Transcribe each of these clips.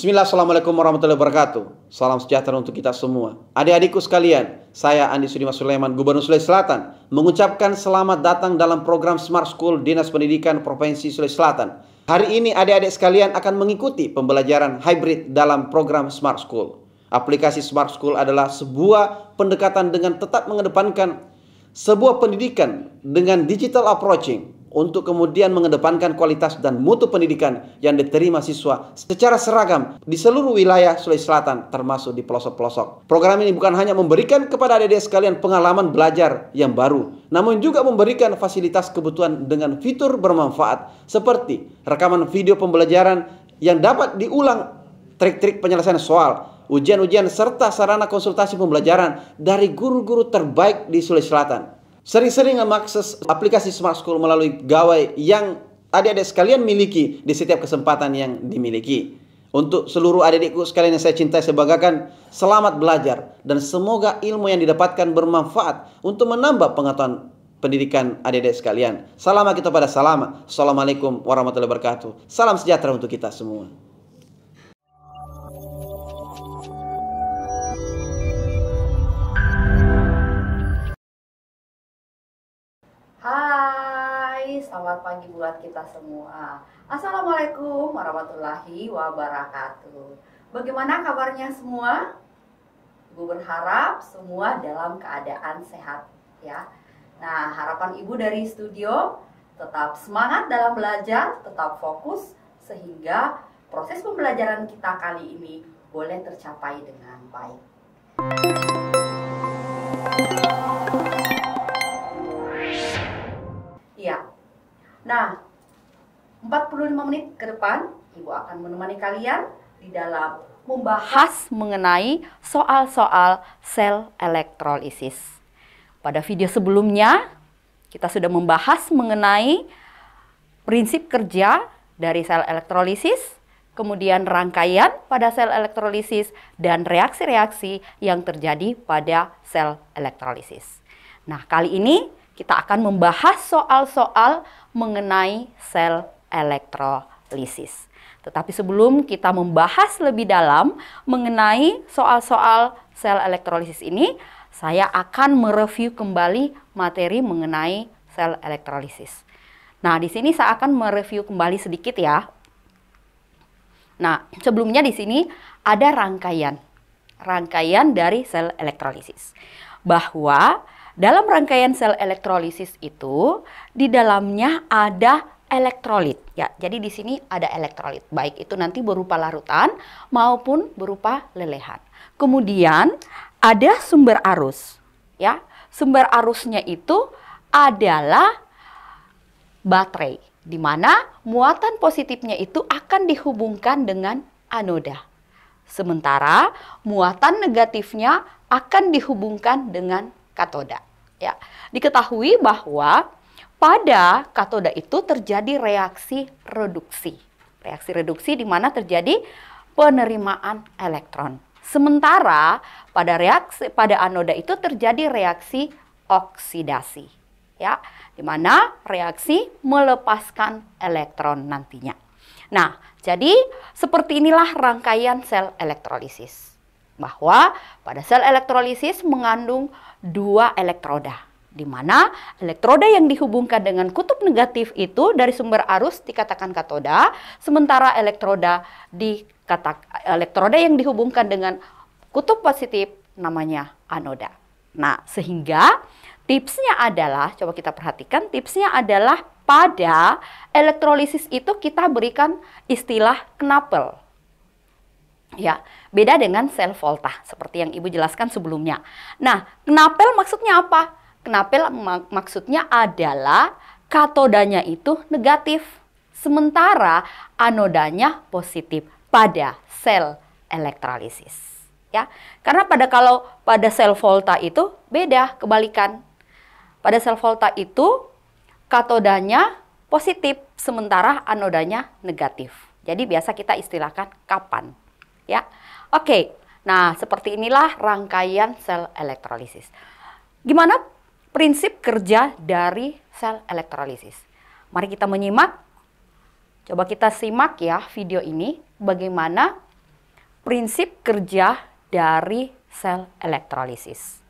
Bismillah, Assalamualaikum warahmatullahi wabarakatuh. Salam sejahtera untuk kita semua. Adik-adikku sekalian, saya Andi Sudimas Sulaiman, Gubernur Sulawesi Selatan, mengucapkan selamat datang dalam program Smart School Dinas Pendidikan Provinsi Sulawesi Selatan. Hari ini adik-adik sekalian akan mengikuti pembelajaran hybrid dalam program Smart School. Aplikasi Smart School adalah sebuah pendekatan dengan tetap mengedepankan sebuah pendidikan dengan digital approaching, untuk kemudian mengedepankan kualitas dan mutu pendidikan yang diterima siswa secara seragam di seluruh wilayah Sulawesi Selatan, termasuk di pelosok-pelosok. Program ini bukan hanya memberikan kepada adik-adik sekalian pengalaman belajar yang baru, namun juga memberikan fasilitas kebutuhan dengan fitur bermanfaat seperti rekaman video pembelajaran yang dapat diulang, trik-trik penyelesaian soal, ujian-ujian, serta sarana konsultasi pembelajaran dari guru-guru terbaik di Sulawesi Selatan. Sering-sering mengakses aplikasi Smart School melalui gawai yang adik-adik sekalian miliki di setiap kesempatan yang dimiliki. Untuk seluruh adik-adikku sekalian yang saya cintai, saya banggakan, selamat belajar dan semoga ilmu yang didapatkan bermanfaat untuk menambah pengetahuan pendidikan adik-adik sekalian. Salam kita pada salam. Assalamualaikum warahmatullahi wabarakatuh. Salam sejahtera untuk kita semua. Hai, selamat pagi buat kita semua. Assalamualaikum warahmatullahi wabarakatuh. Bagaimana kabarnya semua? Ibu berharap semua dalam keadaan sehat ya. Nah, harapan Ibu dari studio tetap semangat dalam belajar, tetap fokus sehingga proses pembelajaran kita kali ini boleh tercapai dengan baik. Ya. Nah, 45 menit ke depan Ibu akan menemani kalian di dalam membahas mengenai soal-soal sel elektrolisis. Pada video sebelumnya kita sudah membahas mengenai prinsip kerja dari sel elektrolisis, kemudian rangkaian pada sel elektrolisis dan reaksi-reaksi yang terjadi pada sel elektrolisis. Nah, kali ini kita akan membahas soal-soal mengenai sel elektrolisis. Tetapi sebelum kita membahas lebih dalam mengenai soal-soal sel elektrolisis ini, saya akan mereview kembali materi mengenai sel elektrolisis. Nah, di sini saya akan mereview kembali sedikit ya. Nah, sebelumnya di sini ada rangkaian dari sel elektrolisis. Bahwa dalam rangkaian sel elektrolisis itu di dalamnya ada elektrolit ya. Jadi di sini ada elektrolit, baik itu nanti berupa larutan maupun berupa lelehan. Kemudian ada sumber arus ya. Sumber arusnya itu adalah baterai, di mana muatan positifnya itu akan dihubungkan dengan anoda. Sementara muatan negatifnya akan dihubungkan dengan katoda. Ya, diketahui bahwa pada katoda itu terjadi reaksi reduksi. Reaksi reduksi di mana terjadi penerimaan elektron. Sementara pada anoda itu terjadi reaksi oksidasi. Ya, di mana reaksi melepaskan elektron nantinya. Nah, jadi seperti inilah rangkaian sel elektrolisis. Bahwa pada sel elektrolisis mengandung dua elektroda, di mana elektroda yang dihubungkan dengan kutub negatif itu dari sumber arus dikatakan katoda, sementara elektroda yang dihubungkan dengan kutub positif namanya anoda. Nah, sehingga tipsnya adalah, coba kita perhatikan, tipsnya adalah pada elektrolisis itu kita berikan istilah knapel. Ya, beda dengan sel volta seperti yang Ibu jelaskan sebelumnya. Nah, knapel maksudnya apa? Knapel maksudnya adalah katodanya itu negatif, sementara anodanya positif pada sel elektrolisis. Ya, karena kalau pada sel volta itu beda, kebalikan. Pada sel volta itu katodanya positif, sementara anodanya negatif. Jadi biasa kita istilahkan kapan. Ya, oke. Nah, seperti inilah rangkaian sel elektrolisis. Gimana prinsip kerja dari sel elektrolisis? Mari kita menyimak. Coba kita simak ya video ini, bagaimana prinsip kerja dari sel elektrolisis.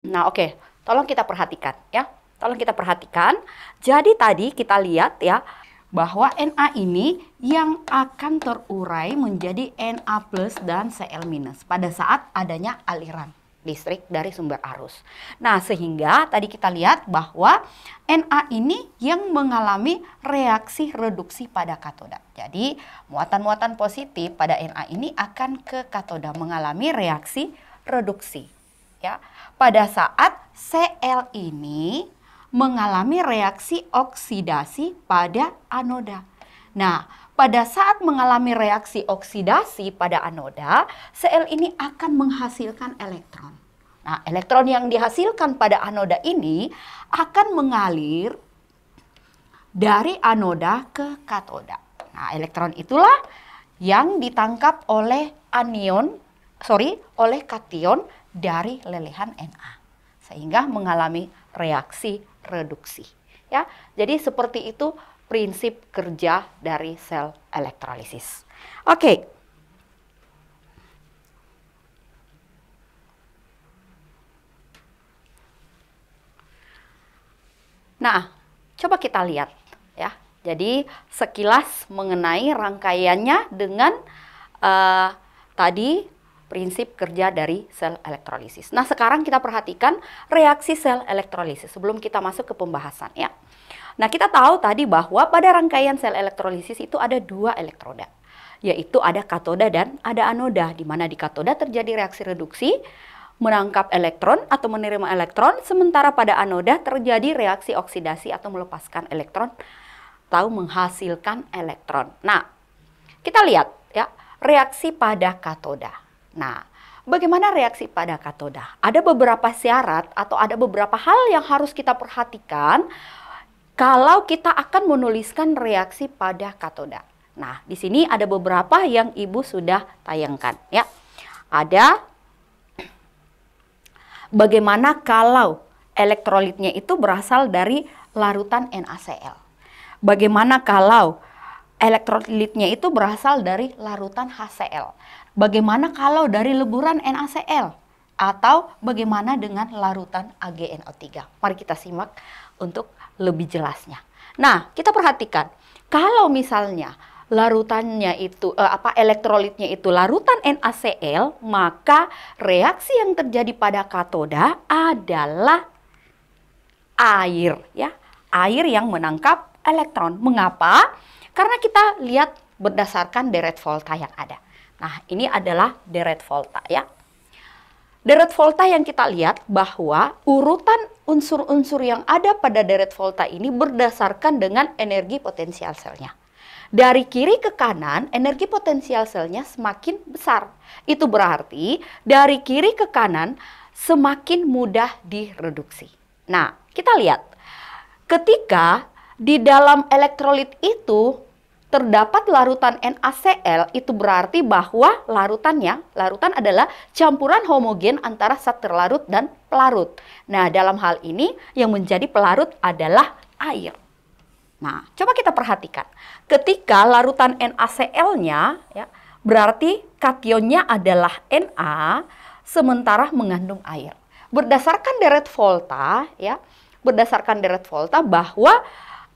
Nah, oke, tolong kita perhatikan ya. Tolong kita perhatikan. Jadi tadi kita lihat ya bahwa Na ini yang akan terurai menjadi Na plus dan Cl minus pada saat adanya aliran listrik dari sumber arus. Nah, sehingga tadi kita lihat bahwa Na ini yang mengalami reaksi reduksi pada katoda. Jadi, muatan-muatan positif pada Na ini akan ke katoda mengalami reaksi reduksi. Ya, pada saat Cl ini mengalami reaksi oksidasi pada anoda. Nah, pada saat mengalami reaksi oksidasi pada anoda, Cl ini akan menghasilkan elektron. Nah, elektron yang dihasilkan pada anoda ini akan mengalir dari anoda ke katoda. Nah, elektron itulah yang ditangkap oleh oleh kation dari lelehan Na, sehingga mengalami reaksi reduksi. Ya, jadi seperti itu prinsip kerja dari sel elektrolisis. Oke. Nah, coba kita lihat ya. Jadi sekilas mengenai rangkaiannya dengan tadi prinsip kerja dari sel elektrolisis. Nah, sekarang kita perhatikan reaksi sel elektrolisis sebelum kita masuk ke pembahasan ya. Nah, kita tahu tadi bahwa pada rangkaian sel elektrolisis itu ada dua elektroda, yaitu ada katoda dan ada anoda, di mana di katoda terjadi reaksi reduksi, menangkap elektron atau menerima elektron, sementara pada anoda terjadi reaksi oksidasi atau melepaskan elektron atau menghasilkan elektron. Nah, kita lihat ya, reaksi pada katoda. Nah, bagaimana reaksi pada katoda? Ada beberapa syarat atau ada beberapa hal yang harus kita perhatikan kalau kita akan menuliskan reaksi pada katoda. Nah, di sini ada beberapa yang Ibu sudah tayangkan ya. Ada bagaimana kalau elektrolitnya itu berasal dari larutan NaCl. Bagaimana kalau elektrolitnya itu berasal dari larutan HCl. Bagaimana kalau dari leburan NaCl? Atau bagaimana dengan larutan AgNO3? Mari kita simak untuk lebih jelasnya. Nah, kita perhatikan. Kalau misalnya larutannya itu, elektrolitnya itu larutan NaCl, maka reaksi yang terjadi pada katoda adalah air. Ya, air yang menangkap elektron. Mengapa? Karena kita lihat berdasarkan deret volta yang ada. Nah, ini adalah deret volta ya. Deret volta yang kita lihat bahwa urutan unsur-unsur yang ada pada deret volta ini berdasarkan dengan energi potensial selnya. Dari kiri ke kanan, energi potensial selnya semakin besar. Itu berarti dari kiri ke kanan semakin mudah direduksi. Nah, kita lihat. Ketika di dalam elektrolit itu terdapat larutan NaCl, itu berarti bahwa larutan adalah campuran homogen antara zat terlarut dan pelarut. Nah, dalam hal ini yang menjadi pelarut adalah air. Nah, coba kita perhatikan. Ketika larutan NaCl-nya ya, berarti kationnya adalah Na, sementara mengandung air. Berdasarkan deret volta ya, bahwa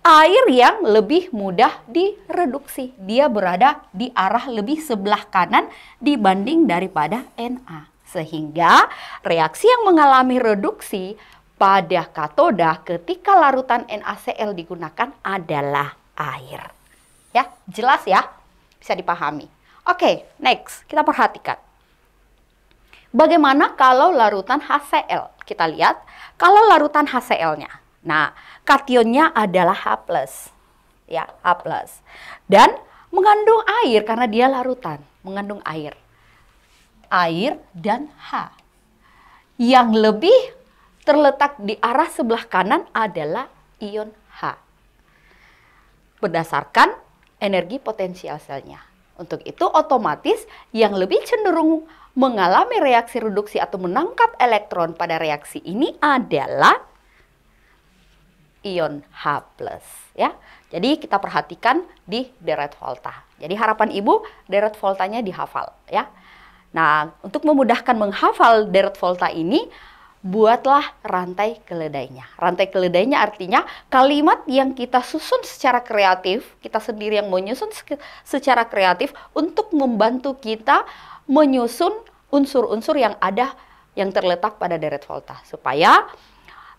air yang lebih mudah direduksi. Dia berada di arah lebih sebelah kanan dibanding daripada Na. Sehingga reaksi yang mengalami reduksi pada katoda ketika larutan NaCl digunakan adalah air. Ya, jelas ya? Bisa dipahami. Oke, next. Kita perhatikan. Bagaimana kalau larutan HCl? Kita lihat, kalau larutan HCl-nya. Nah, kationnya adalah H+. Ya, H+. Dan mengandung air karena dia larutan, mengandung air. Air dan H. Yang lebih terletak di arah sebelah kanan adalah ion H. Berdasarkan energi potensial selnya. Untuk itu otomatis yang lebih cenderung mengalami reaksi reduksi atau menangkap elektron pada reaksi ini adalah ion H+. Ya. Jadi kita perhatikan di deret volta. Jadi harapan Ibu deret voltanya dihafal ya. Nah, untuk memudahkan menghafal deret volta ini, buatlah rantai keledainya. Rantai keledainya artinya kalimat yang kita susun secara kreatif, kita sendiri yang menyusun secara kreatif untuk membantu kita menyusun unsur-unsur yang ada yang terletak pada deret volta. Supaya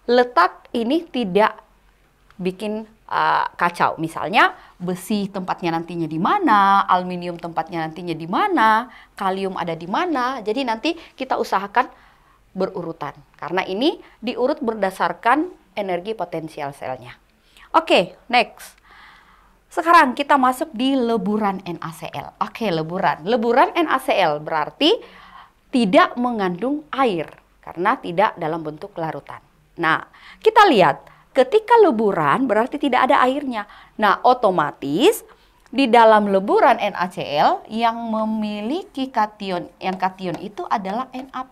letak ini tidak bikin kacau. Misalnya besi tempatnya nantinya di mana, aluminium tempatnya nantinya di mana, kalium ada di mana. Jadi nanti kita usahakan berurutan. Karena ini diurut berdasarkan energi potensial selnya. Oke, next. Sekarang kita masuk di leburan NaCl. Oke, leburan. Leburan NaCl berarti tidak mengandung air karena tidak dalam bentuk larutan. Nah, kita lihat. Ketika leburan berarti tidak ada airnya. Nah, otomatis di dalam leburan NaCl yang memiliki kation, yang kation itu adalah Na+.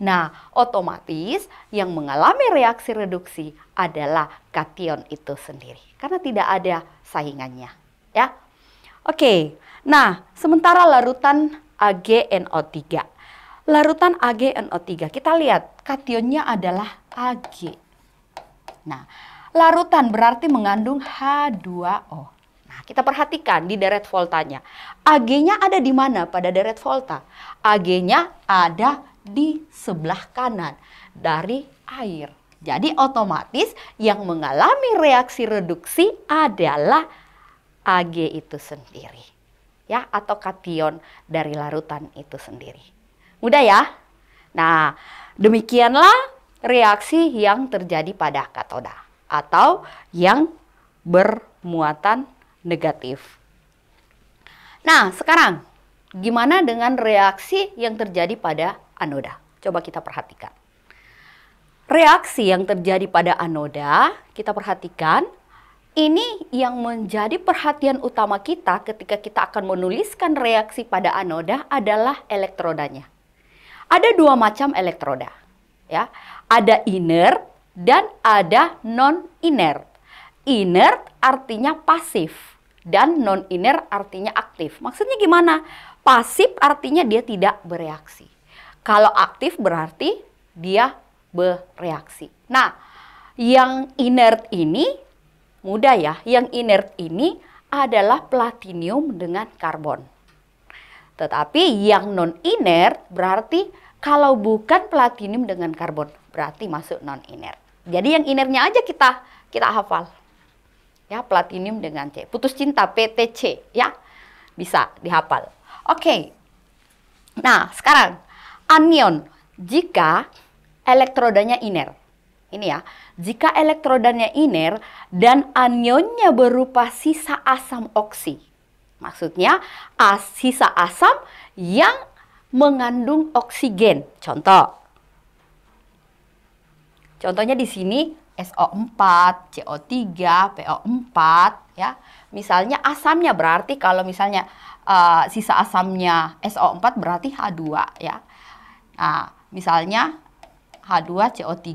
Nah, otomatis yang mengalami reaksi reduksi adalah kation itu sendiri. Karena tidak ada saingannya. Ya. Oke, nah sementara larutan AgNO3. Larutan AgNO3, kita lihat kationnya adalah Ag. Nah, larutan berarti mengandung H2O. Nah, kita perhatikan di deret voltanya. Ag-nya ada di mana pada deret volta? Ag-nya ada di sebelah kanan dari air. Jadi otomatis yang mengalami reaksi reduksi adalah Ag itu sendiri. Ya, atau kation dari larutan itu sendiri. Mudah ya? Nah, demikianlah reaksi yang terjadi pada katoda atau yang bermuatan negatif. Nah, sekarang gimana dengan reaksi yang terjadi pada anoda? Coba kita perhatikan. Reaksi yang terjadi pada anoda, kita perhatikan, ini yang menjadi perhatian utama kita ketika kita akan menuliskan reaksi pada anoda adalah elektrodanya. Ada dua macam elektroda. Ya, ada inert dan ada non-inert. Inert artinya pasif dan non-inert artinya aktif. Maksudnya gimana? Pasif artinya dia tidak bereaksi. Kalau aktif berarti dia bereaksi. Nah, yang inert ini mudah ya. Yang inert ini adalah platinium dengan karbon. Tetapi yang non-inert berarti kalau bukan platinium dengan karbon, berarti masuk non-inert. Jadi yang inertnya aja kita hafal. Ya, platinium dengan C. Putus cinta PTC, ya. Bisa dihafal. Oke. Nah, sekarang anion jika elektrodanya inert. Ini ya, jika elektrodanya inert dan anionnya berupa sisa asam oksi. Maksudnya sisa asam yang mengandung oksigen. Contohnya di sini SO4, CO3, PO4 ya. Misalnya asamnya berarti kalau misalnya sisa asamnya SO4 berarti H2 ya. Nah, misalnya H2 CO3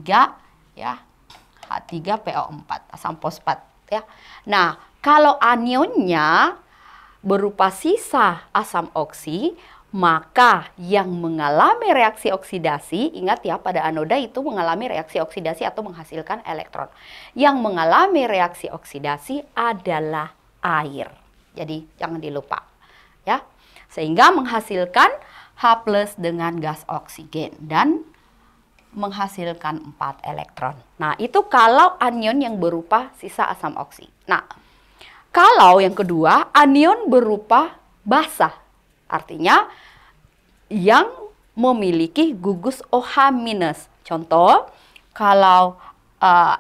ya, H3 PO4, asam fosfat ya. Nah, kalau anionnya berupa sisa asam oksi, maka yang mengalami reaksi oksidasi, ingat ya pada anoda itu mengalami reaksi oksidasi atau menghasilkan elektron. Yang mengalami reaksi oksidasi adalah air. Jadi jangan dilupa ya. Sehingga menghasilkan H+ dengan gas oksigen dan menghasilkan 4 elektron. Nah, itu kalau anion yang berupa sisa asam oksi. Nah, kalau yang kedua, anion berupa basa. Artinya yang memiliki gugus OH-. Contoh, kalau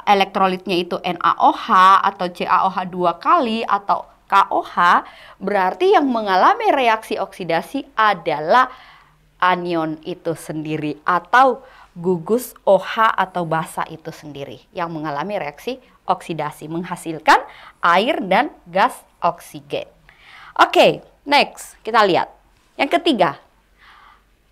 elektrolitnya itu NaOH atau CaOH 2 kali atau KOH, berarti yang mengalami reaksi oksidasi adalah anion itu sendiri atau gugus OH atau basa itu sendiri yang mengalami reaksi oksidasi menghasilkan air dan gas oksigen. Oke, next kita lihat. Yang ketiga,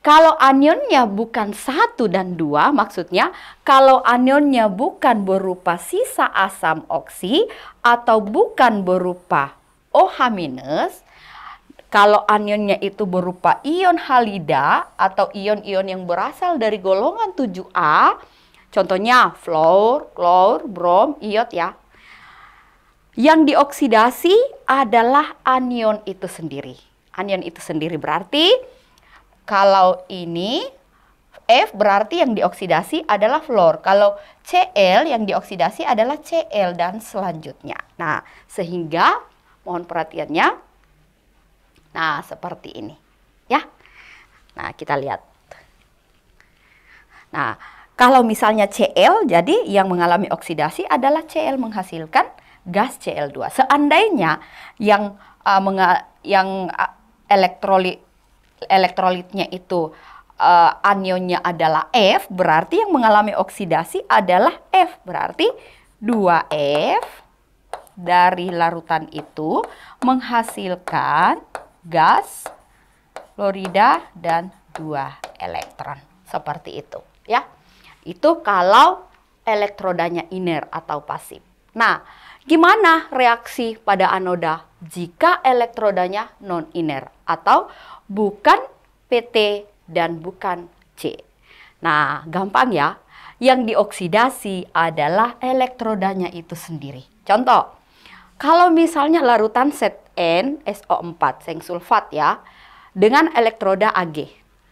kalau anionnya bukan 1 dan 2, maksudnya kalau anionnya bukan berupa sisa asam oksi atau bukan berupa OH-, kalau anionnya itu berupa ion halida atau ion-ion yang berasal dari golongan 7A, contohnya fluor, klor, brom, iot ya. Yang dioksidasi adalah anion itu sendiri. Anion itu sendiri berarti kalau ini F berarti yang dioksidasi adalah fluor. Kalau Cl yang dioksidasi adalah Cl dan selanjutnya. Nah, sehingga mohon perhatiannya. Nah, seperti ini. Ya. Nah, kita lihat. Nah, kalau misalnya Cl, jadi yang mengalami oksidasi adalah Cl menghasilkan gas Cl2. Seandainya yang elektrolitnya itu anionnya adalah F, berarti yang mengalami oksidasi adalah F. Berarti 2F dari larutan itu menghasilkan gas klorida dan 2 elektron. Seperti itu ya. Itu kalau elektrodanya iner atau pasif. Nah, gimana reaksi pada anoda jika elektrodanya non-iner atau bukan PT dan bukan C? Nah, gampang ya. Yang dioksidasi adalah elektrodanya itu sendiri. Contoh, kalau misalnya larutan ZN SO4, seng sulfat ya, dengan elektroda Ag.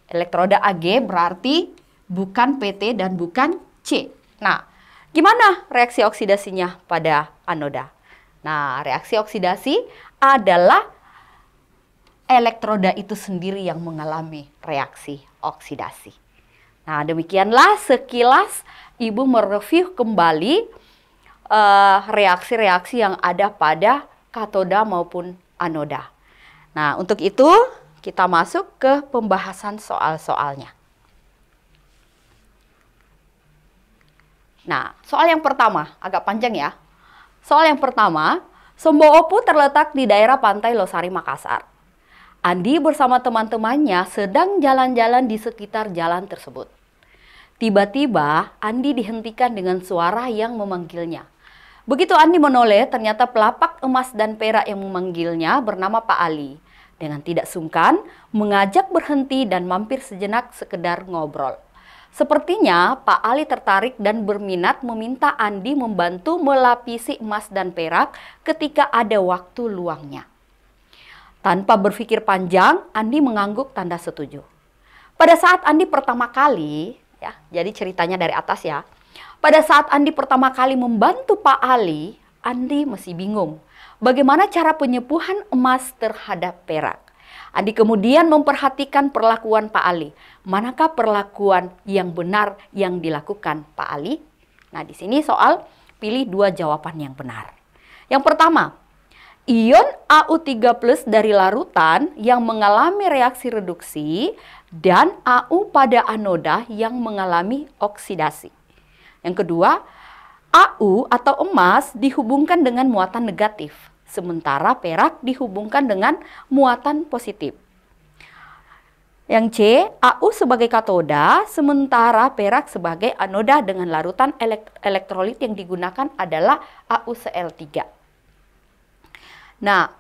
Elektroda Ag berarti bukan PT dan bukan C. Nah, gimana reaksi oksidasinya pada anoda? Nah, reaksi oksidasi adalah elektroda itu sendiri yang mengalami reaksi oksidasi. Nah, demikianlah sekilas Ibu mereview kembali reaksi-reaksi yang ada pada katoda maupun anoda. Nah, untuk itu kita masuk ke pembahasan soal-soalnya. Nah, soal yang pertama, agak panjang ya. Soal yang pertama, Somboopu terletak di daerah pantai Losari, Makassar. Andi bersama teman-temannya sedang jalan-jalan di sekitar jalan tersebut. Tiba-tiba, Andi dihentikan dengan suara yang memanggilnya. Begitu Andi menoleh, ternyata pelapak emas dan perak yang memanggilnya bernama Pak Ali. Dengan tidak sungkan, mengajak berhenti dan mampir sejenak sekedar ngobrol. Sepertinya Pak Ali tertarik dan berminat meminta Andi membantu melapisi emas dan perak ketika ada waktu luangnya. Tanpa berpikir panjang, Andi mengangguk tanda setuju. Pada saat Andi pertama kali, ya, jadi ceritanya dari atas ya. Pada saat Andi pertama kali membantu Pak Ali, Andi masih bingung bagaimana cara penyepuhan emas terhadap perak. Andi kemudian memperhatikan perlakuan Pak Ali. Manakah perlakuan yang benar yang dilakukan Pak Ali? Nah, di sini soal pilih 2 jawaban yang benar. Yang pertama, ion Au3+ dari larutan yang mengalami reaksi reduksi dan Au pada anoda yang mengalami oksidasi. Yang kedua, Au atau emas dihubungkan dengan muatan negatif, sementara perak dihubungkan dengan muatan positif. Yang C, Au sebagai katoda, sementara perak sebagai anoda dengan larutan elektrolit yang digunakan adalah AuCl3. Nah,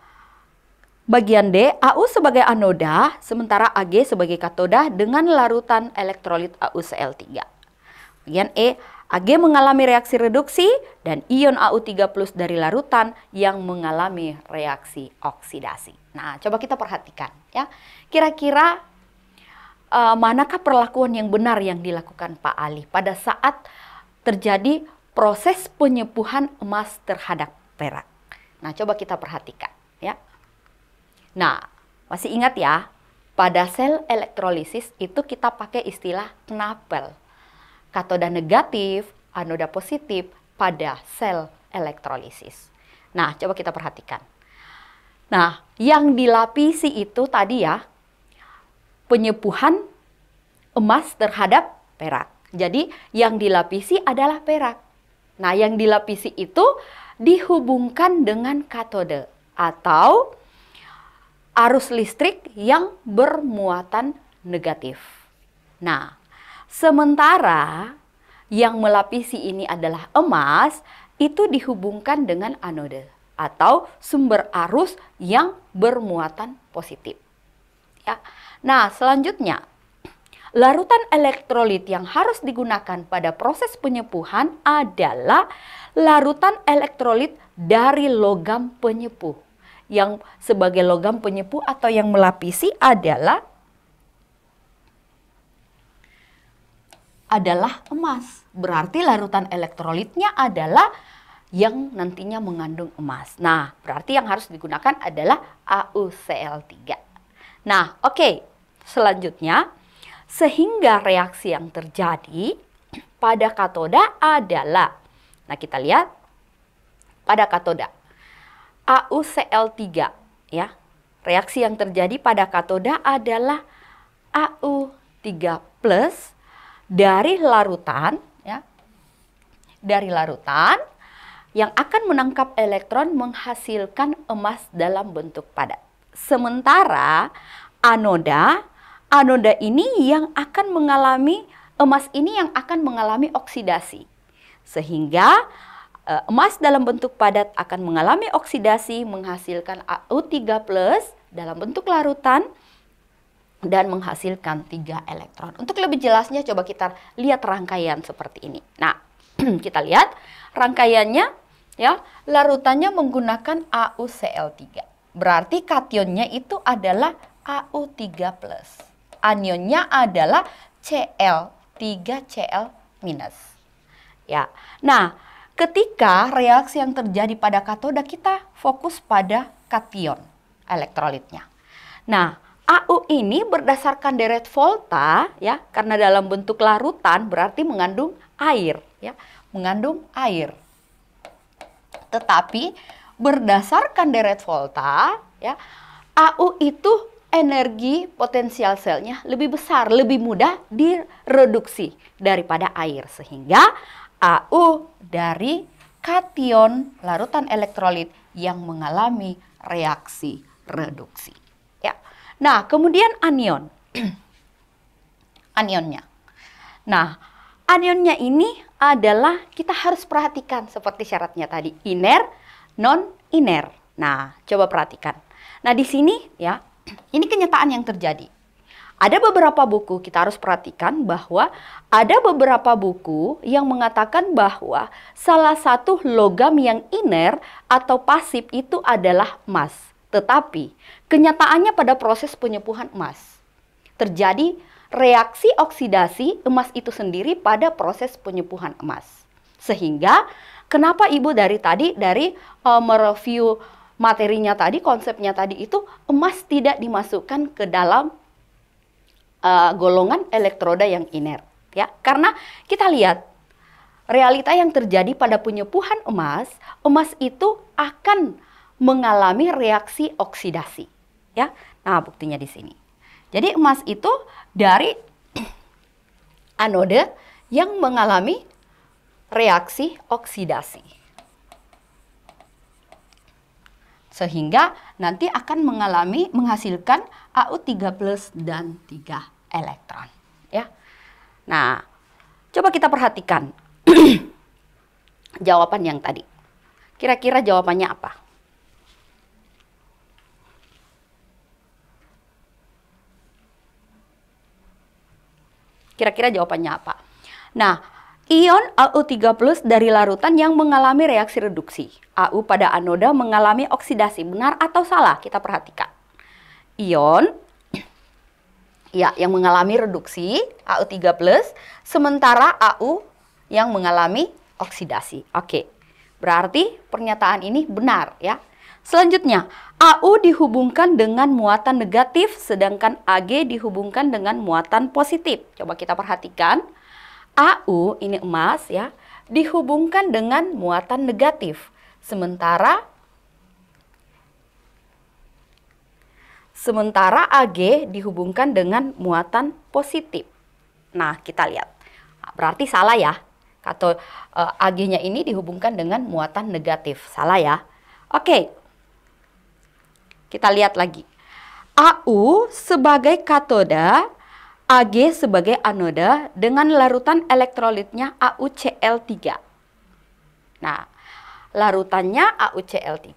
bagian D, Au sebagai anoda, sementara Ag sebagai katoda dengan larutan elektrolit AuCl3. Bagian E, Ag mengalami reaksi reduksi dan ion Au3+ dari larutan yang mengalami reaksi oksidasi. Nah, coba kita perhatikan ya. Kira-kira manakah perlakuan yang benar yang dilakukan Pak Ali pada saat terjadi proses penyepuhan emas terhadap perak. Nah, coba kita perhatikan ya. Nah, masih ingat ya, pada sel elektrolisis itu kita pakai istilah knapel. Katoda negatif, anoda positif pada sel elektrolisis. Nah, coba kita perhatikan. Nah, yang dilapisi itu tadi ya, penyepuhan emas terhadap perak. Jadi yang dilapisi adalah perak. Nah, yang dilapisi itu dihubungkan dengan katode atau arus listrik yang bermuatan negatif. Nah, sementara yang melapisi ini adalah emas, itu dihubungkan dengan anode atau sumber arus yang bermuatan positif. Ya. Nah, selanjutnya, larutan elektrolit yang harus digunakan pada proses penyepuhan adalah larutan elektrolit dari logam penyepuh. Yang sebagai logam penyepuh atau yang melapisi adalah emas. Berarti larutan elektrolitnya adalah yang nantinya mengandung emas. Nah, berarti yang harus digunakan adalah AuCl3. Nah, oke. Selanjutnya, sehingga reaksi yang terjadi pada katoda adalah, nah kita lihat pada katoda AuCl3 ya. Reaksi yang terjadi pada katoda adalah Au3+ dari larutan ya. Dari larutan yang akan menangkap elektron menghasilkan emas dalam bentuk padat. Sementara anoda ini yang akan mengalami, emas ini yang akan mengalami oksidasi. Sehingga emas dalam bentuk padat akan mengalami oksidasi menghasilkan Au3+ dalam bentuk larutan dan menghasilkan 3 elektron. Untuk lebih jelasnya coba kita lihat rangkaian seperti ini. Nah, kita lihat rangkaiannya ya, larutannya menggunakan AuCl3. Berarti kationnya itu adalah Au3+. Anionnya adalah Cl, 3Cl-. Ya. Nah, ketika reaksi yang terjadi pada katoda, kita fokus pada kation elektrolitnya. Nah, Au ini berdasarkan deret volta ya, karena dalam bentuk larutan berarti mengandung air ya, mengandung air. Tetapi berdasarkan deret volta ya, Au itu energi potensial selnya lebih besar, lebih mudah direduksi daripada air, sehingga Au dari kation larutan elektrolit yang mengalami reaksi reduksi. Ya. Nah, kemudian anion. Anionnya. Nah, anionnya ini adalah kita harus perhatikan seperti syaratnya tadi, iner, non-iner. Nah, coba perhatikan. Nah, di sini ya, ini kenyataan yang terjadi. Ada beberapa buku, kita harus perhatikan bahwa ada beberapa buku yang mengatakan bahwa salah satu logam yang iner atau pasif itu adalah emas. Tetapi kenyataannya pada proses penyepuhan emas terjadi reaksi oksidasi emas itu sendiri pada proses penyepuhan emas. Sehingga kenapa Ibu dari mereview materinya tadi, konsepnya tadi itu emas tidak dimasukkan ke dalam golongan elektroda yang iner ya. Karena kita lihat realita yang terjadi pada penyepuhan emas itu akan mengalami reaksi oksidasi ya. Nah, buktinya di sini. Jadi emas itu dari anode yang mengalami reaksi oksidasi. Sehingga nanti akan menghasilkan Au3+ dan 3 elektron ya. Nah, coba kita perhatikan jawaban yang tadi. Kira-kira jawabannya apa? Kira-kira jawabannya apa? Nah, ion Au3+ dari larutan yang mengalami reaksi reduksi. Au pada anoda mengalami oksidasi. Benar atau salah? Kita perhatikan. Ion Ya, yang mengalami reduksi AU3+, sementara AU yang mengalami oksidasi. Oke. Berarti pernyataan ini benar ya. Selanjutnya, AU dihubungkan dengan muatan negatif sedangkan Ag dihubungkan dengan muatan positif. Coba kita perhatikan. AU ini emas ya, dihubungkan dengan muatan negatif. Sementara Ag dihubungkan dengan muatan positif. Nah, kita lihat. Berarti salah ya. Atau Ag-nya ini dihubungkan dengan muatan negatif. Salah ya. Oke. Kita lihat lagi. AU sebagai katoda, Ag sebagai anoda dengan larutan elektrolitnya AuCl3. Nah, larutannya AuCl3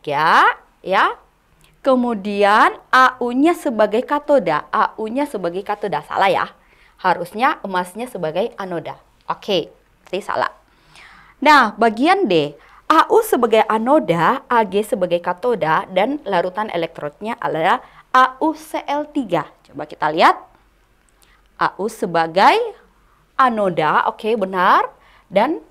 ya. Kemudian AU-nya sebagai katoda. AU-nya sebagai katoda. Salah ya. Harusnya emasnya sebagai anoda. Oke, berarti salah. Nah, bagian D. AU sebagai anoda, Ag sebagai katoda, dan larutan elektrotnya adalah AuCl3. Coba kita lihat. AU sebagai anoda, oke benar. Dan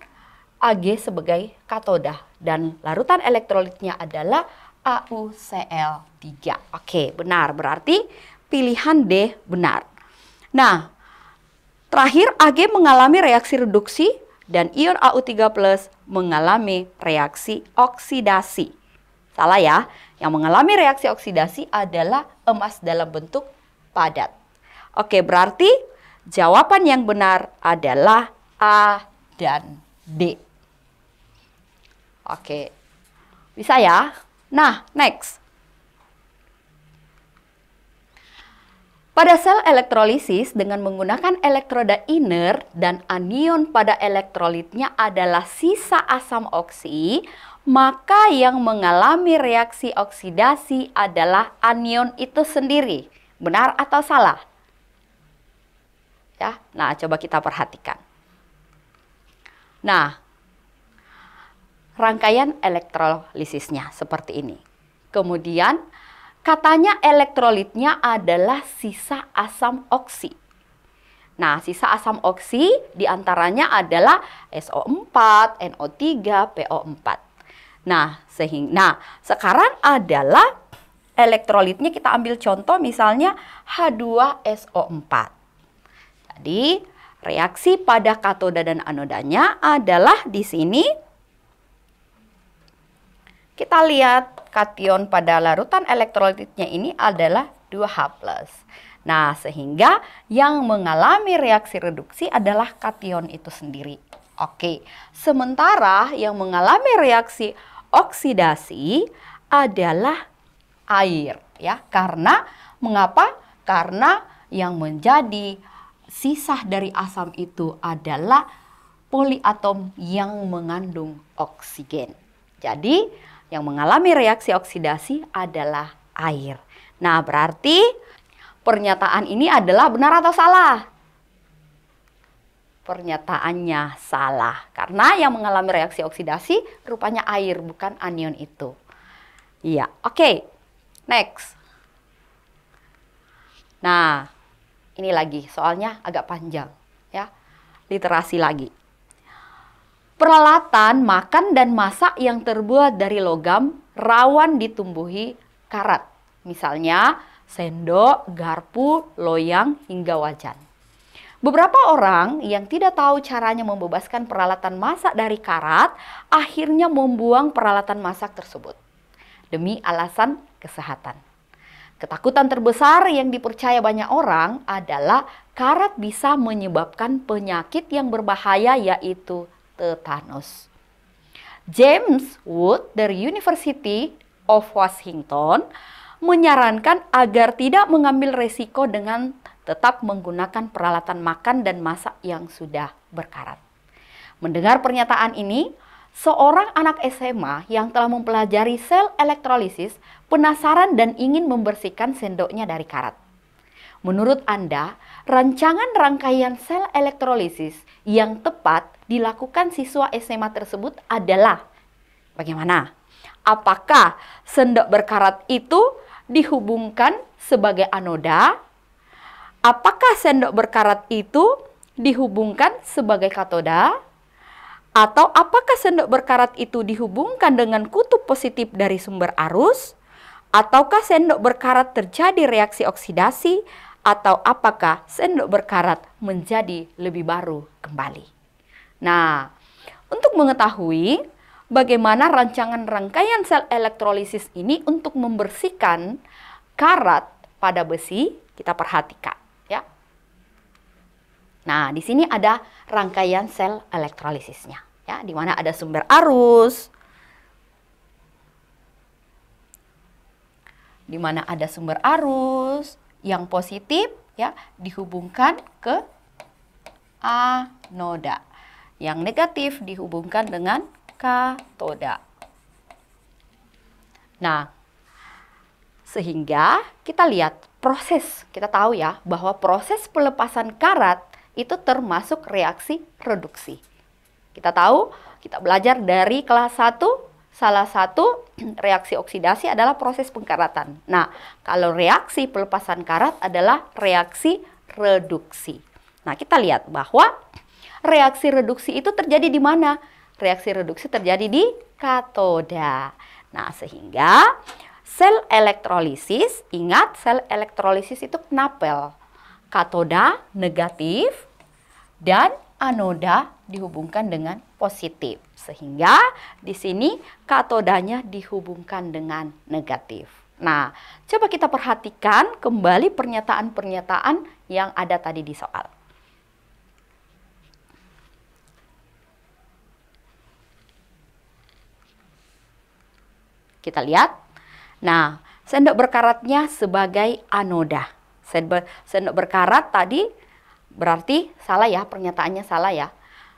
Ag sebagai katoda. Dan larutan elektrolitnya adalah AuCl3. Oke, benar. Berarti pilihan D benar. Nah, terakhir Ag mengalami reaksi reduksi dan ion AU3+ mengalami reaksi oksidasi. Salah ya. Yang mengalami reaksi oksidasi adalah emas dalam bentuk padat. Oke, berarti jawaban yang benar adalah A dan D. Oke. Bisa ya? Nah, next. Pada sel elektrolisis dengan menggunakan elektroda inert dan anion pada elektrolitnya adalah sisa asam oksi, maka yang mengalami reaksi oksidasi adalah anion itu sendiri. Benar atau salah? Ya, nah coba kita perhatikan. Nah, rangkaian elektrolisisnya seperti ini. Kemudian katanya elektrolitnya adalah sisa asam oksi. Nah, sisa asam oksi diantaranya adalah SO4, NO3, PO4. Nah, sekarang adalah elektrolitnya kita ambil contoh misalnya H2SO4. Jadi, reaksi pada katoda dan anodanya adalah di sini. Kita lihat kation pada larutan elektrolitnya ini adalah 2H+. Nah, sehingga yang mengalami reaksi reduksi adalah kation itu sendiri. Oke, sementara yang mengalami reaksi oksidasi adalah air. Ya, karena mengapa? Karena yang menjadi sisa dari asam itu adalah poliatom yang mengandung oksigen. Jadi, yang mengalami reaksi oksidasi adalah air. Nah, berarti pernyataan ini adalah benar atau salah? Pernyataannya salah. Karena yang mengalami reaksi oksidasi rupanya air, bukan anion itu. Iya, oke. Next. Nah, ini lagi soalnya agak panjang. Ya, literasi lagi. Peralatan makan dan masak yang terbuat dari logam rawan ditumbuhi karat. Misalnya sendok, garpu, loyang, hingga wajan. Beberapa orang yang tidak tahu caranya membebaskan peralatan masak dari karat, akhirnya membuang peralatan masak tersebut demi alasan kesehatan. Ketakutan terbesar yang dipercaya banyak orang adalah karat bisa menyebabkan penyakit yang berbahaya, yaitu tetanus. James Wood dari University of Washington menyarankan agar tidak mengambil resiko dengan tetap menggunakan peralatan makan dan masak yang sudah berkarat. Mendengar pernyataan ini, seorang anak SMA yang telah mempelajari sel elektrolisis penasaran dan ingin membersihkan sendoknya dari karat. Menurut Anda, rancangan rangkaian sel elektrolisis yang tepat dilakukan siswa SMA tersebut adalah bagaimana? Apakah sendok berkarat itu dihubungkan sebagai anoda Apakah sendok berkarat itu dihubungkan sebagai katoda? Atau apakah sendok berkarat itu dihubungkan dengan kutub positif dari sumber arus? Ataukah sendok berkarat terjadi reaksi oksidasi? Atau apakah sendok berkarat menjadi lebih baru kembali? Nah, untuk mengetahui bagaimana rancangan rangkaian sel elektrolisis ini untuk membersihkan karat pada besi, kita perhatikan ya. Nah, di sini ada rangkaian sel elektrolisisnya ya, di mana ada sumber arus, di mana ada sumber arus yang positif ya dihubungkan ke anoda, yang negatif dihubungkan dengan katoda. Nah, sehingga kita lihat proses, kita tahu ya bahwa proses pelepasan karat itu termasuk reaksi reduksi. Kita tahu, kita belajar dari kelas 1, salah satu reaksi oksidasi adalah proses pengkaratan. Nah, kalau reaksi pelepasan karat adalah reaksi reduksi. Nah, kita lihat bahwa reaksi reduksi itu terjadi di mana? Reaksi reduksi terjadi di katoda. Nah, sehingga sel elektrolisis, ingat sel elektrolisis itu knapel. Katoda negatif dan anoda dihubungkan dengan positif. Sehingga di sini katodanya dihubungkan dengan negatif. Nah, coba kita perhatikan kembali pernyataan-pernyataan yang ada tadi di soal. Kita lihat. Nah, sendok berkaratnya sebagai anoda. Sendok berkarat tadi berarti salah ya, pernyataannya salah ya.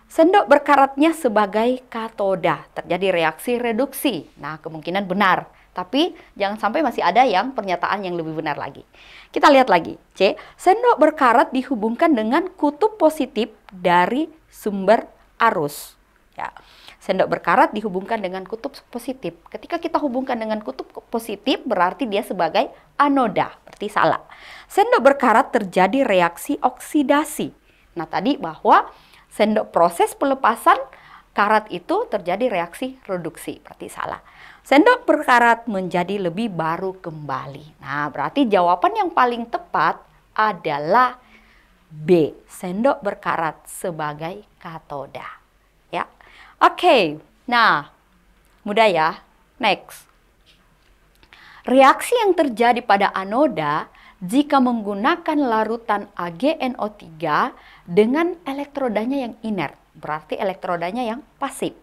Sendok berkaratnya sebagai katoda, terjadi reaksi reduksi. Nah, kemungkinan benar. Tapi jangan sampai masih ada yang pernyataan yang lebih benar lagi. Kita lihat lagi. C. Sendok berkarat dihubungkan dengan kutub positif dari sumber arus. Ya. Sendok berkarat dihubungkan dengan kutub positif. Ketika kita hubungkan dengan kutub positif berarti dia sebagai anoda. Berarti salah. Sendok berkarat terjadi reaksi oksidasi. Nah, tadi bahwa proses pelepasan karat itu terjadi reaksi reduksi. Berarti salah. Sendok berkarat menjadi lebih baru kembali. Nah, berarti jawaban yang paling tepat adalah B. Sendok berkarat sebagai katoda. Ya. Oke. Nah, mudah ya. Next. Reaksi yang terjadi pada anoda jika menggunakan larutan AgNO3 dengan elektrodanya yang inert. Berarti elektrodanya yang pasif.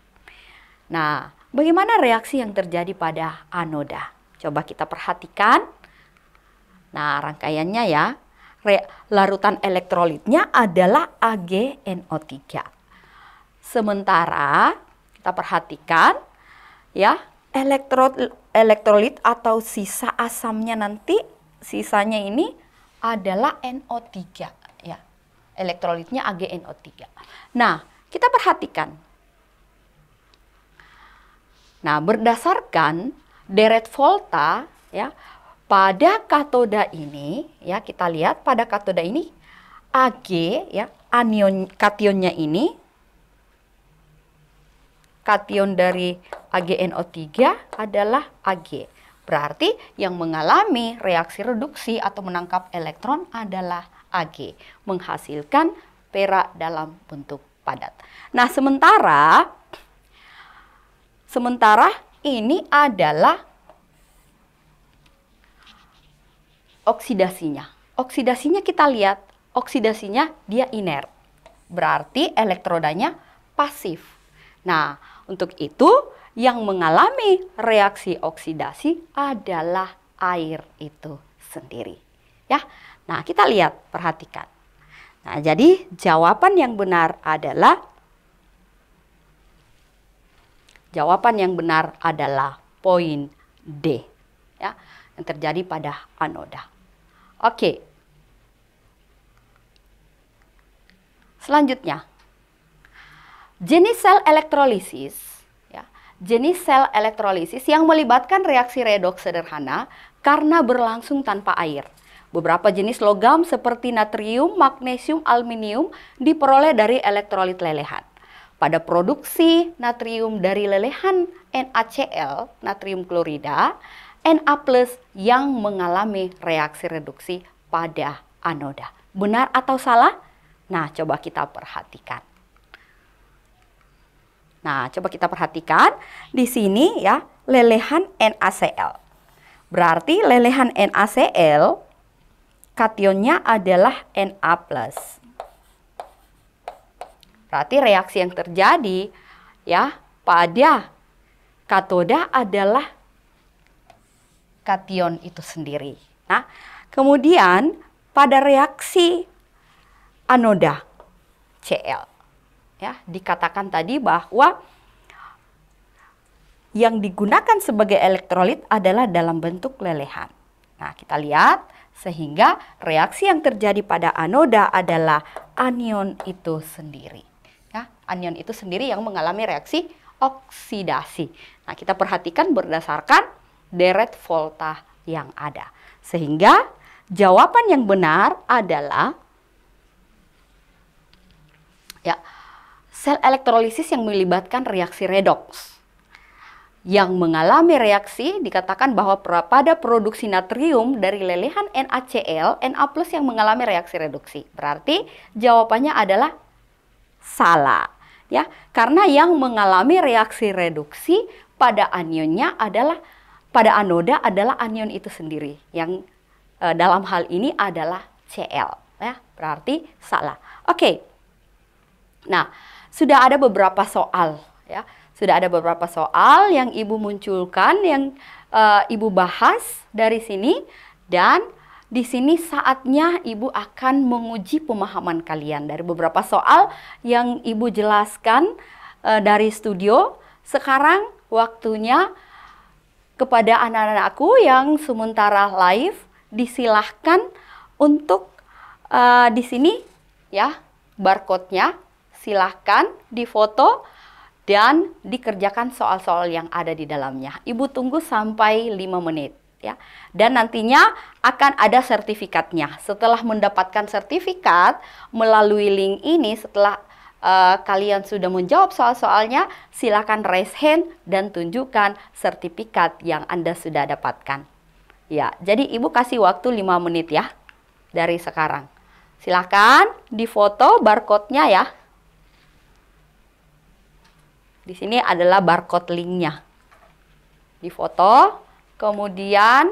Nah, bagaimana reaksi yang terjadi pada anoda? Coba kita perhatikan. Nah, rangkaiannya ya. Larutan elektrolitnya adalah AgNO3. Sementara kita perhatikan ya, elektrolit atau sisa asamnya nanti, sisanya ini adalah NO3 ya. Elektrolitnya AgNO3. Nah, kita perhatikan. Nah, berdasarkan deret volta ya, pada katoda ini ya, kita lihat pada katoda ini Ag ya, anion kationnya ini, kation dari AgNO3 adalah Ag. Berarti yang mengalami reaksi reduksi atau menangkap elektron adalah Ag, menghasilkan perak dalam bentuk padat. Nah, sementara ini adalah oksidasinya. Oksidasinya kita lihat, oksidasinya dia inert. Berarti elektrodanya pasif. Nah, untuk itu yang mengalami reaksi oksidasi adalah air itu sendiri. Ya. Nah, kita lihat, perhatikan. Nah, jadi jawaban yang benar adalah poin D. Ya, yang terjadi pada anoda. Oke. Selanjutnya, jenis sel elektrolisis, ya, jenis sel elektrolisis yang melibatkan reaksi redoks sederhana karena berlangsung tanpa air. Beberapa jenis logam seperti natrium, magnesium, aluminium diperoleh dari elektrolit lelehan. Pada produksi natrium dari lelehan NaCl, natrium klorida, Na+ yang mengalami reaksi reduksi pada anoda. Benar atau salah? Nah, coba kita perhatikan. Nah, coba kita perhatikan di sini ya, lelehan NaCl. Berarti lelehan NaCl kationnya adalah Na+. Berarti reaksi yang terjadi ya pada katoda adalah kation itu sendiri. Nah, kemudian pada reaksi anoda Cl ya, dikatakan tadi bahwa yang digunakan sebagai elektrolit adalah dalam bentuk lelehan. Nah, kita lihat sehingga reaksi yang terjadi pada anoda adalah anion itu sendiri. Ya, anion itu sendiri yang mengalami reaksi oksidasi. Nah, kita perhatikan berdasarkan deret volta yang ada. Sehingga jawaban yang benar adalah ya, sel elektrolisis yang melibatkan reaksi redoks. Yang mengalami reaksi dikatakan bahwa pada produksi natrium dari lelehan NaCl, Na+ yang mengalami reaksi reduksi. Berarti jawabannya adalah salah. Ya, karena yang mengalami reaksi reduksi pada anionnya adalah pada anoda adalah anion itu sendiri. Yang dalam hal ini adalah Cl. Ya, berarti salah. Oke. Nah, sudah ada beberapa soal ya. Sudah ada beberapa soal yang Ibu munculkan, yang Ibu bahas dari sini. Dan di sini saatnya Ibu akan menguji pemahaman kalian dari beberapa soal yang Ibu jelaskan dari studio. Sekarang waktunya kepada anak-anakku yang sementara live, disilahkan untuk di sini ya, barcode-nya silahkan difoto dan dikerjakan soal-soal yang ada di dalamnya. Ibu tunggu sampai 5 menit ya. Dan nantinya akan ada sertifikatnya. Setelah mendapatkan sertifikat melalui link ini, setelah kalian sudah menjawab soal-soalnya, silakan raise hand dan tunjukkan sertifikat yang Anda sudah dapatkan. Ya, jadi Ibu kasih waktu 5 menit ya dari sekarang. Silakan difoto barcode-nya ya. Di sini adalah barcode linknya. Difoto, kemudian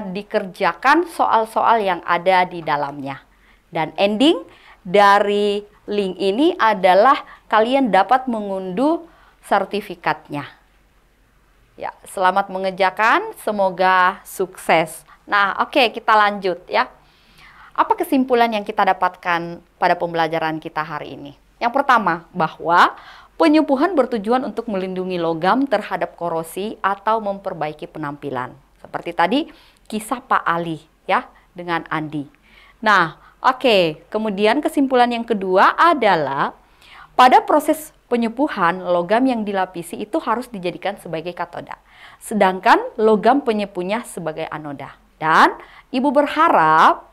dikerjakan soal-soal yang ada di dalamnya. Dan ending dari link ini adalah kalian dapat mengunduh sertifikatnya. Ya, selamat mengerjakan, semoga sukses. Nah, oke, kita lanjut ya. Apa kesimpulan yang kita dapatkan pada pembelajaran kita hari ini? Yang pertama, bahwa penyempuhan bertujuan untuk melindungi logam terhadap korosi atau memperbaiki penampilan. Seperti tadi kisah Pak Ali ya dengan Andi. Nah, oke, kemudian kesimpulan yang kedua adalah pada proses penyempuhan logam yang dilapisi itu harus dijadikan sebagai katoda. Sedangkan logam penyempuhnya sebagai anoda. Dan Ibu berharap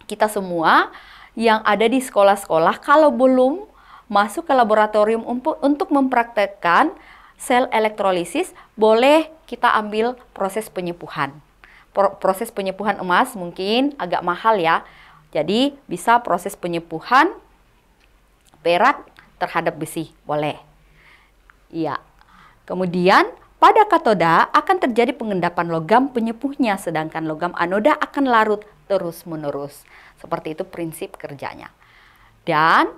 kita semua yang ada di sekolah-sekolah kalau belum masuk ke laboratorium untuk mempraktekkan sel elektrolisis, boleh kita ambil proses penyempuhan. Proses penyempuhan emas mungkin agak mahal ya. Jadi bisa proses penyempuhan perak terhadap besi, boleh. Iya. Kemudian pada katoda akan terjadi pengendapan logam penyempuhnya, sedangkan logam anoda akan larut terus-menerus. Seperti itu prinsip kerjanya. Dan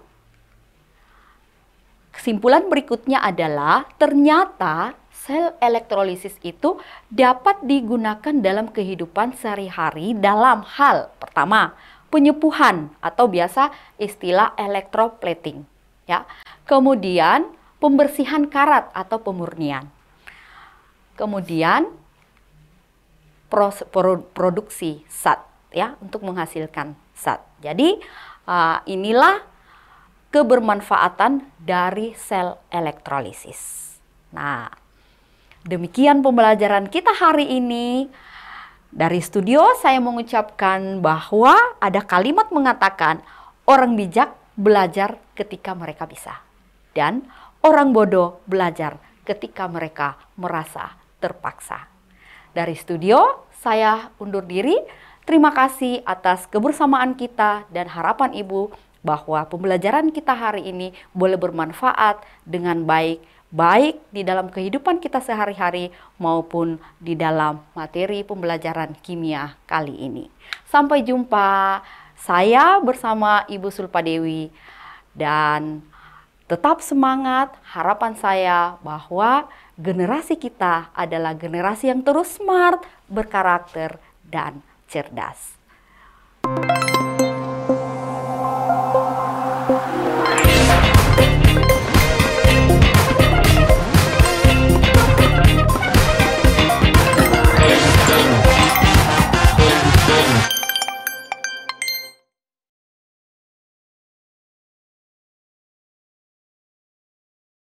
kesimpulan berikutnya adalah ternyata sel elektrolisis itu dapat digunakan dalam kehidupan sehari-hari dalam hal pertama, penyempuhan atau biasa istilah electroplating ya. Kemudian pembersihan karat atau pemurnian. Kemudian produksi zat ya, untuk menghasilkan zat. Jadi inilah kebermanfaatan dari sel elektrolisis. Nah, demikian pembelajaran kita hari ini. Dari studio saya mengucapkan bahwa ada kalimat mengatakan orang bijak belajar ketika mereka bisa. Dan orang bodoh belajar ketika mereka merasa terpaksa. Dari studio saya undur diri. Terima kasih atas kebersamaan kita dan harapan Ibu bahwa pembelajaran kita hari ini boleh bermanfaat dengan baik di dalam kehidupan kita sehari-hari maupun di dalam materi pembelajaran kimia kali ini. Sampai jumpa, saya bersama Ibu Sulpadewi, dan tetap semangat. Harapan saya bahwa generasi kita adalah generasi yang terus smart, berkarakter, dan cerdas.